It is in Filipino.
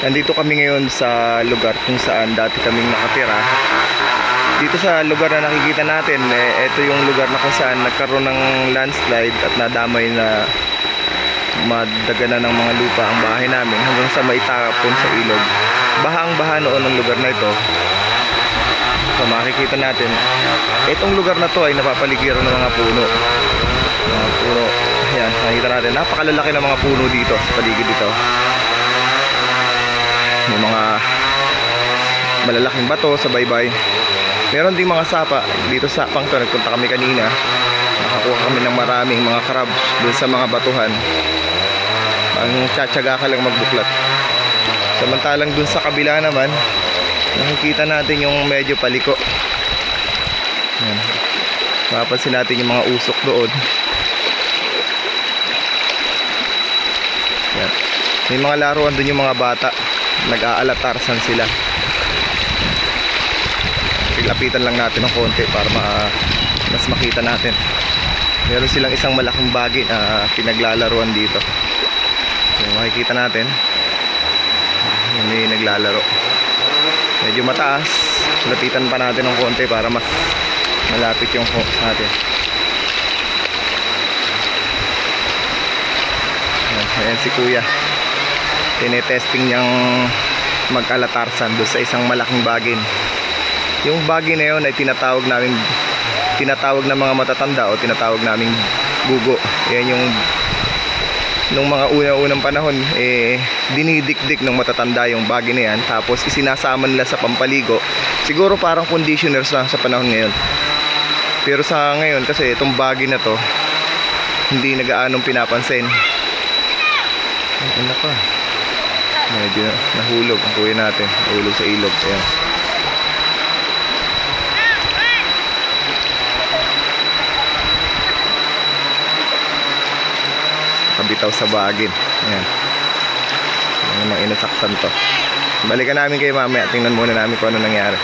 Nandito kami ngayon sa lugar kung saan dati kaming nakatira. Dito sa lugar na nakikita natin, ito yung lugar na kung saan nagkaroon ng landslide at nadamay na madaganan ng mga lupa ang bahay namin hanggang sa maitapon sa ilog. Bahang-baha noon ang lugar na ito. So makikita natin, itong lugar na to ay napapaligiran ng mga puno. Mga puno. Ayan, makikita natin, napakalalaki ng mga puno dito sa paligid dito. May mga malalaking bato sa baybay. Meron ding mga sapa dito sa sapang to. Nagpunta kami kanina, nakakuha kami ng maraming mga crabs doon sa mga batuhan. Ang tsatsaga ka lang magbuklat. Samantalang doon sa kabila naman, nakikita natin yung medyo paliko. Ayan. Mapapansin natin yung mga usok doon. Ayan. May mga laruan doon yung mga bata. Nag-aalatarsan sila. Lapitan lang natin ng konti para mas makita natin. Meron silang isang malaking bagay na pinaglalaruan dito. So, makikita natin may naglalaro. Medyo mataas. Lapitan pa natin ng konti para mas malapit yung focus natin. Ayan si kuya, tinetesting niyang mag-alatarsan doon sa isang malaking bagin. Yung bagin na yun ay tinatawag ng mga matatanda o tinatawag naming bugo. Yan yung nung mga unang panahon, dinidikdik ng matatanda yung bagin na yan, tapos isinasama nila sa pampaligo. Siguro parang conditioners lang sa panahon ngayon. Pero sa ngayon kasi itong bagin na to hindi nag-aanong pinapansin. Ano pa? Medyo nahulog ang kuya natin. Nahulog sa ilog. Ayan. Kabitaw sa bagin. Ayan. Ayan, mga inasaktan to. Balikan namin kayo mamaya. Tingnan muna namin kung ano nangyari.